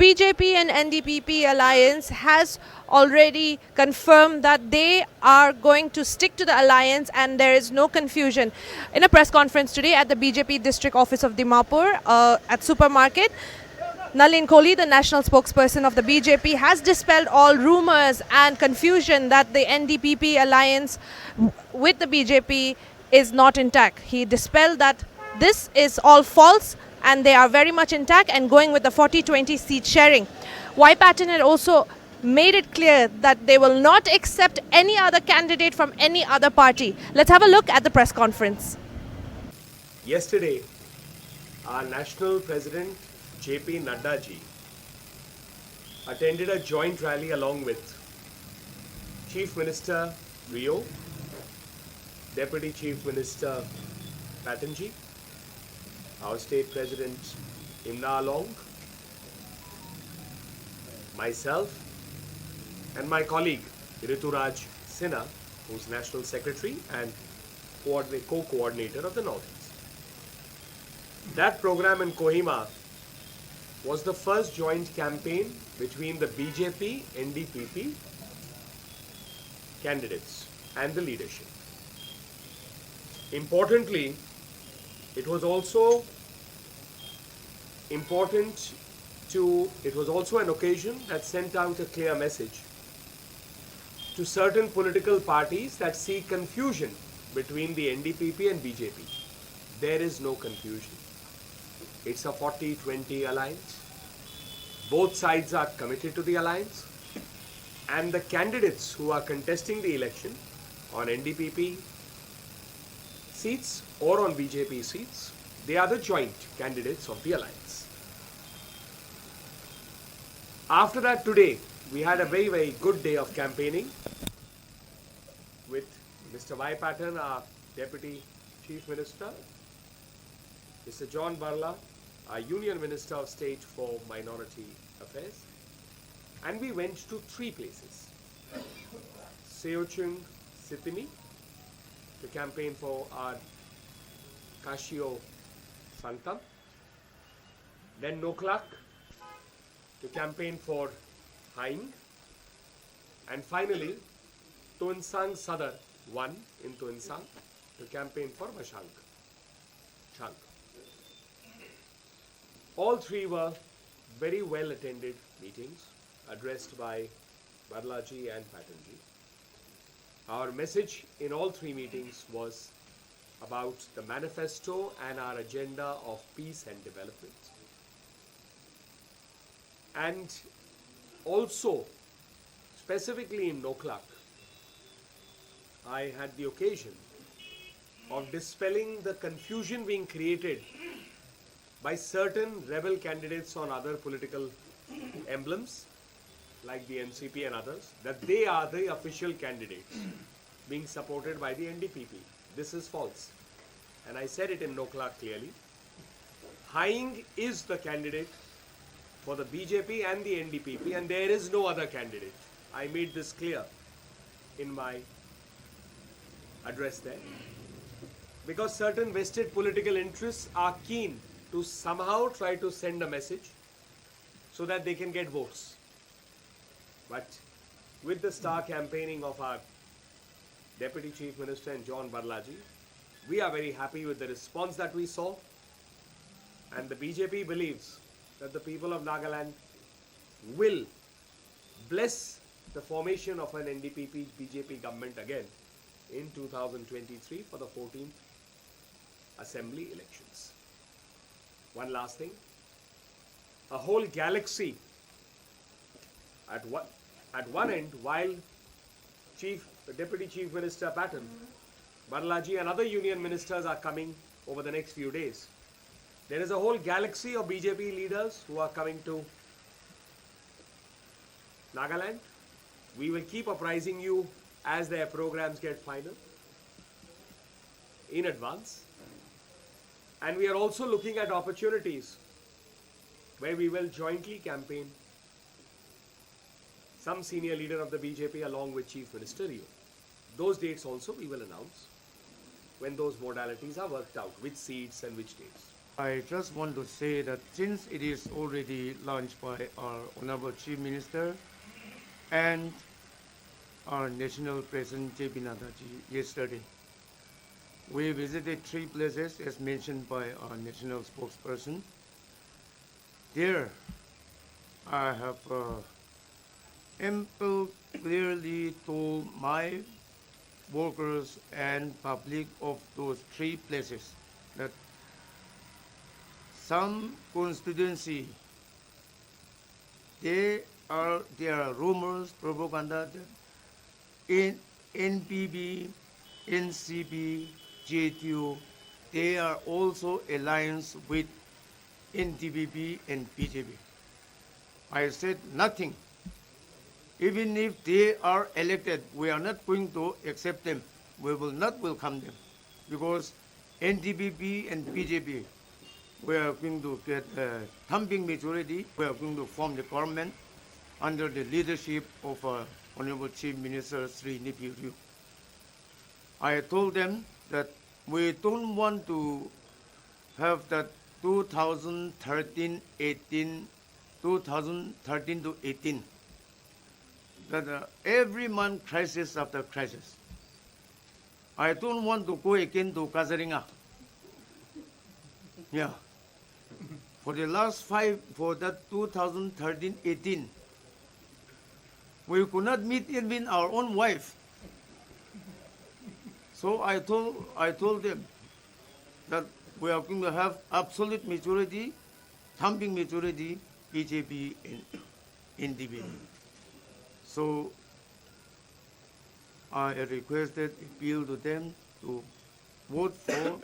BJP and NDPP alliance has already confirmed that they are going to stick to the alliance and there is no confusion. In a press conference today at the BJP district office of Dimapur at supermarket, Nalin Kohli, the national spokesperson of the BJP, has dispelled all rumors and confusion that the NDPP alliance with the BJP is not intact. He dispelled that this is all false and they are very much intact and going with the 40-20 seat sharing. Patton had also made it clear that they will not accept any other candidate from any other party. Let's have a look at the press conference. Yesterday, our national president J.P. Nadda ji attended a joint rally along with Chief Minister Rio, Deputy Chief Minister Patton ji, our State President Imna Along, myself and my colleague Rituraj Sinha, who's National Secretary and co-coordinator of the Northeast. That program in Kohima was the first joint campaign between the BJP, NDPP candidates and the leadership. Importantly, it was also an occasion that sent out a clear message to certain political parties that see confusion between the NDPP and BJP. There is no confusion. It's a 40-20 alliance. Both sides are committed to the alliance. And the candidates who are contesting the election on NDPP seats or on BJP seats, they are the joint candidates of the alliance. After that, today, we had a very, very good day of campaigning with Mr. Y. Patton, our Deputy Chief Minister, Mr. John Barla, our Union Minister of State for Minority Affairs, and we went to 3 places. Seyochung Sitimi to campaign for our Kashio Santam, then Noklak to campaign for Haing, and finally Tuensang Sadar 1 in Tuensang to campaign for Mashank. All 3 were very well attended meetings addressed by Barla ji and Patton ji. Our message in all 3 meetings was about the manifesto and our agenda of peace and development. And also, specifically in Noklak, I had the occasion of dispelling the confusion being created by certain rebel candidates on other political emblems, like the NCP and others, that they are the official candidates being supported by the NDPP. This is false. And I said it in Noklak clearly. Haing is the candidate for the BJP and the NDPP, and there is no other candidate. I made this clear in my address there. Because certain vested political interests are keen to somehow try to send a message so that they can get votes. But with the star campaigning of our Deputy Chief Minister and John Barla ji, we are very happy with the response that we saw. And the BJP believes that the people of Nagaland will bless the formation of an NDPP-BJP government again in 2023 for the 14th Assembly elections. One last thing, a whole galaxy at one end, while the Deputy Chief Minister Patton, Barla ji and other union ministers are coming over the next few days. There is a whole galaxy of BJP leaders who are coming to Nagaland. We will keep apprising you as their programs get final in advance. And we are also looking at opportunities where we will jointly campaign some senior leader of the BJP along with Chief Minister Rio. Those dates also we will announce when those modalities are worked out, which seats and which dates. I just want to say that since it is already launched by our Honorable Chief Minister and our National President J.P. Nadaji yesterday, we visited 3 places as mentioned by our national spokesperson. There, I have ample clearly told my workers and public of those 3 places that some constituency, there are rumors, propaganda that in NPP, NCP, JTO, they are also alliance with NDPP and BJP. I said nothing. Even if they are elected, we are not going to accept them. We will not welcome them because NDPP and BJP, we are going to get a thumping majority. We are going to form the government under the leadership of Honorable Chief Minister Sri Nipiru. I told them that we don't want to have that 2013 to 18, that every month crisis after crisis. I don't want to go again to Kaziranga. Yeah. For the last 5, for that 2013-18, we could not meet even our own wife. So I told them that we are going to have absolute majority, thumping majority, BJP and NDPP. So I requested, appeal to them to vote for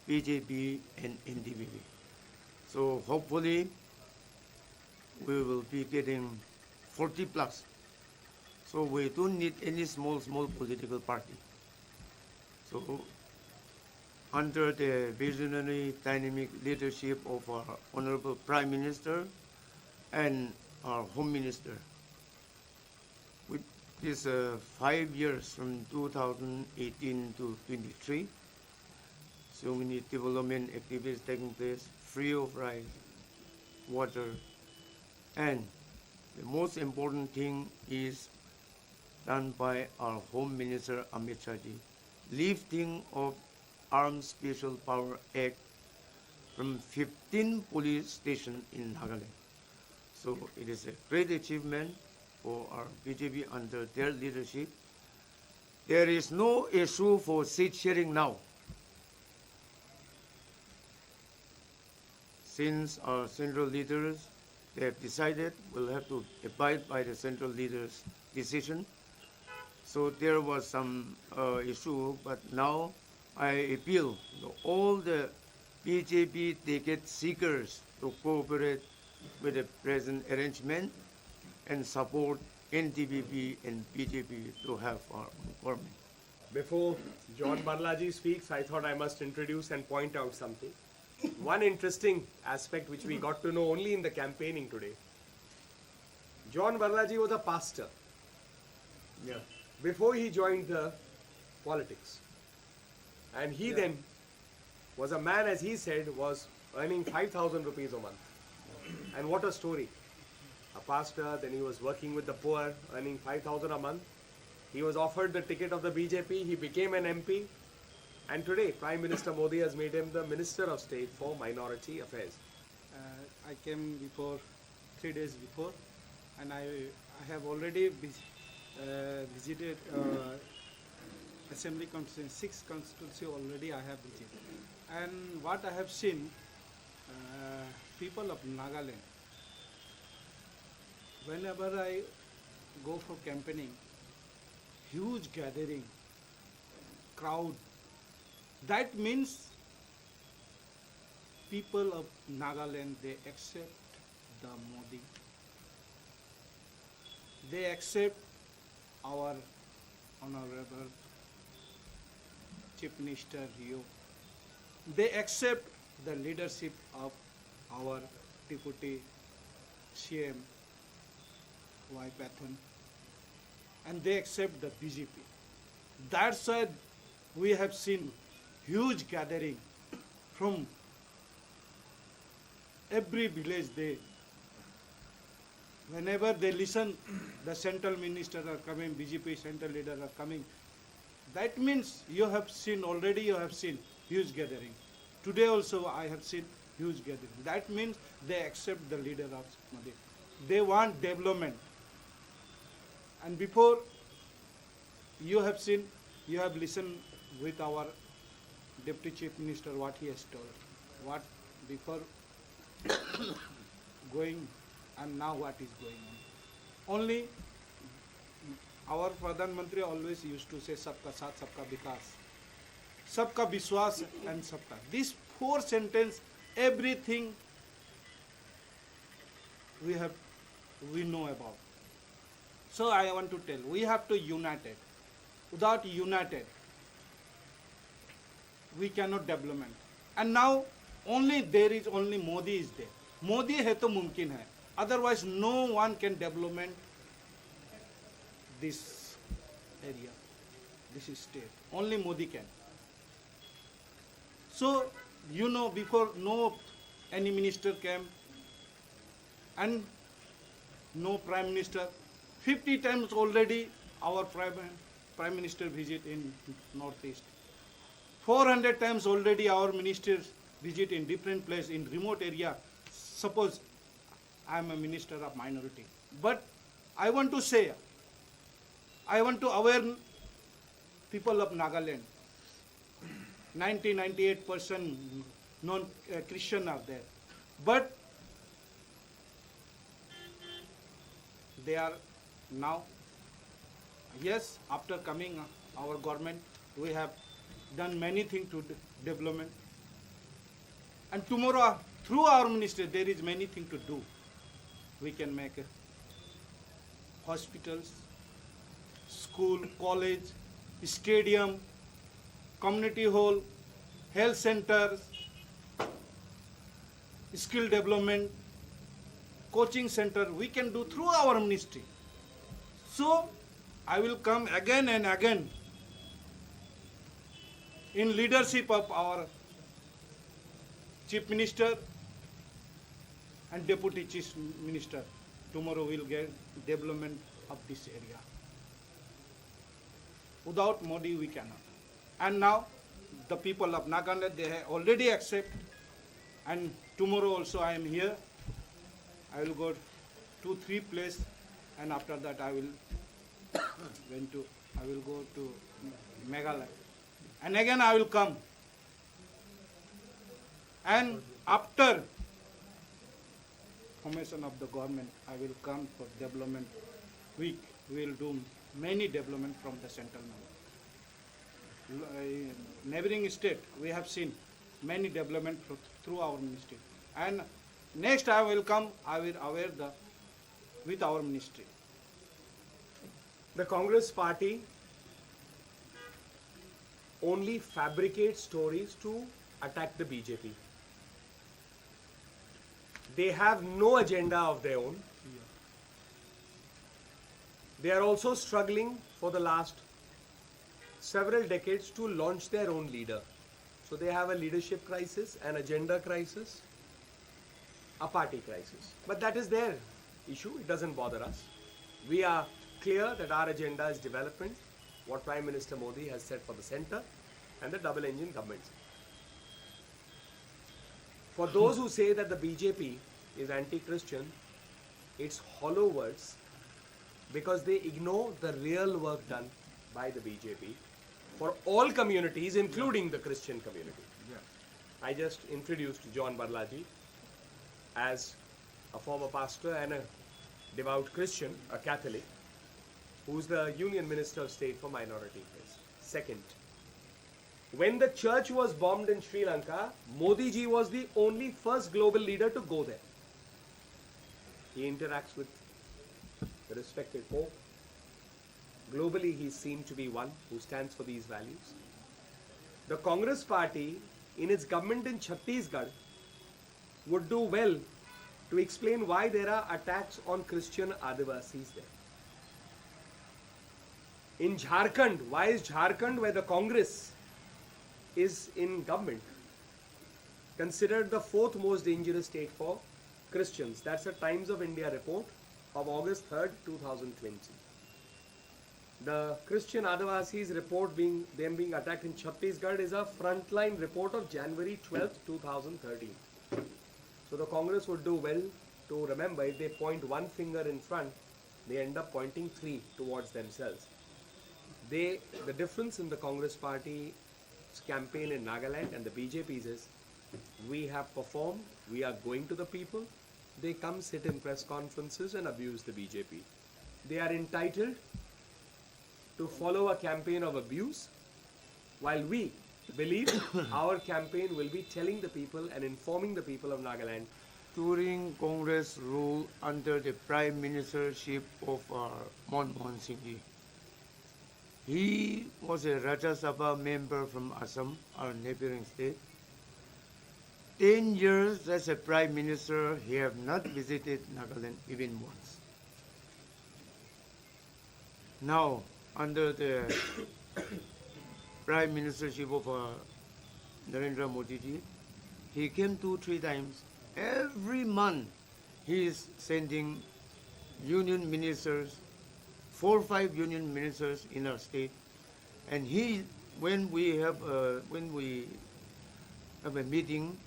BJP and NDPP. So hopefully we will be getting 40 plus. So we don't need any small political party. So under the visionary dynamic leadership of our Honorable Prime Minister and our Home Minister, with this 5 years from 2018 to 23, so many development activities taking place, free of rice, water, and the most important thing is done by our Home Minister Amit Shahji, lifting of Armed Special Power Act from 15 police stations in Nagaland. So it is a great achievement for our BJP under their leadership. There is no issue for seat sharing now. Since our central leaders, they have decided we'll have to abide by the central leaders' decision. So there was some issue, but now I appeal to all the BJP ticket seekers to cooperate with the present arrangement and support NDPP and BJP to have our own government. Before John Barlaji speaks, I thought I must introduce and point out something. One interesting aspect which we got to know only in the campaigning today. John Barlaji was a pastor. Yeah. Before he joined the politics. And he then was a man, as he said, was earning 5,000 rupees a month. And what a story. A pastor, then he was working with the poor, earning 5,000 a month. He was offered the ticket of the BJP, he became an MP. And today, Prime Minister Modi has made him the Minister of State for Minority Affairs. I came before, 3 days before, and I have already visited Assembly constituency, 6 constituency already I have visited. And what I have seen, people of Nagaland, whenever I go for campaigning, huge gathering, crowd, that means people of Nagaland, they accept the Modi. They accept our Honorable Chief Minister Rio. They accept the leadership of our Deputy CM Patton, and they accept the BJP. That's why we have seen huge gathering from every village whenever they listen, the central minister are coming, BJP central leader are coming. That means you have seen huge gathering. Today also I have seen huge gathering. That means they accept the leader of Modi. They want development. And before you have listened with our Deputy Chief Minister what he has told. What before going and now what is going on. Only our Pradhan Mantri always used to say Sabka Saath, Sabka Vikas, Sabka Vishwas and Sabka. These 4 sentences, everything we know about. So I want to tell, we have to unite it. Without united, we cannot development. And now only Modi is there. Modi hai to mumkin hai. Otherwise no one can development this area, this state. Only Modi can. So before no any minister came and no prime minister. 50 times already our prime minister visit in northeast. 400 times already our ministers visit in different place in remote area. Suppose I am a minister of minority, but I want to aware people of Nagaland. 98% non-Christian are there, but they are now, yes, after coming our government, we have done many things to development. And tomorrow, through our ministry, there is many things to do. We can make hospitals, school, college, stadium, community hall, health centers, skill development, coaching center, we can do through our ministry. So, I will come again and again in leadership of our Chief Minister and Deputy Chief Minister. Tomorrow we will get development of this area. Without Modi we cannot. And now the people of Nagaland, they have already accept, and tomorrow also I am here. I will go 2-3 places, and after that I will go to Nagaland, and again I will come. And after formation of the government, I will come for development week. We will do many development from the central government. Neighboring state, we have seen many development through our ministry. And next I will come, I will aware with our ministry. The Congress party only fabricates stories to attack the BJP. They have no agenda of their own. They are also struggling for the last several decades to launch their own leader. So they have a leadership crisis, an agenda crisis, a party crisis. But that is their issue. It doesn't bother us. We are clear that our agenda is development, what Prime Minister Modi has said for the center, and the double engine government. For those who say that the BJP is anti-Christian, it's hollow words, because they ignore the real work done by the BJP for all communities, including the Christian community. I just introduced John Barla ji as a former pastor and a devout Christian, a Catholic, who's the Union Minister of State for Minority Affairs. Second, when the church was bombed in Sri Lanka, Modi ji was the only first global leader to go there. He interacts with the respected Pope. Globally, he is seen to be one who stands for these values. The Congress party, in its government in Chhattisgarh, would do well to explain why there are attacks on Christian Adivasis there. In Jharkhand, why is Jharkhand, where the Congress is in government, considered the fourth most dangerous state for Christians. That's a Times of India report of August 3rd, 2020. The Christian Adivasis report them being attacked in Chhattisgarh is a frontline report of January 12th, 2013. So the Congress would do well to remember, if they point one finger in front, they end up pointing three towards themselves. The difference in the Congress party's campaign in Nagaland and the BJP's is, we have performed, we are going to the people, they come sit in press conferences and abuse the BJP. They are entitled to follow a campaign of abuse, while we believe our campaign will be telling the people and informing the people of Nagaland. During Congress rule under the Prime Ministership of Manmohan Singh ji, he was a Rajya Sabha member from Assam, our neighboring state. 10 years as a Prime Minister, he have not visited Nagaland even once. Now, under the Prime Ministership of Narendra Modi ji, he came 2-3 times. Every month, he is sending union ministers, 4 or 5 union ministers in our state, and when we have a meeting,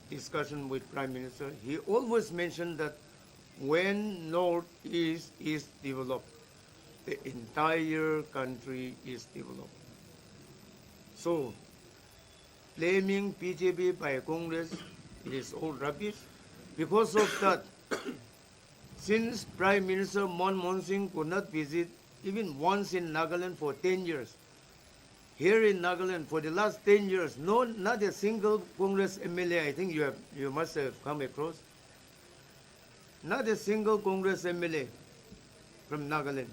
discussion with Prime Minister, he always mentioned that when Northeast is developed, the entire country is developed. So, blaming BJP by Congress, it is all rubbish. Because of that, since Prime Minister Manmohan Singh could not visit even once in Nagaland for 10 years, here in Nagaland for the last 10 years, not a single Congress MLA, I think you must have come across, not a single Congress MLA from Nagaland.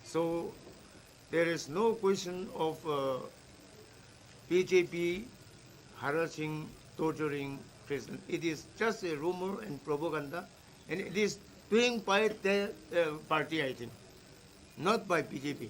So there is no question of BJP harassing, torturing Christians. It is just a rumor and propaganda, and it is doing by the party, I think, not by BJP.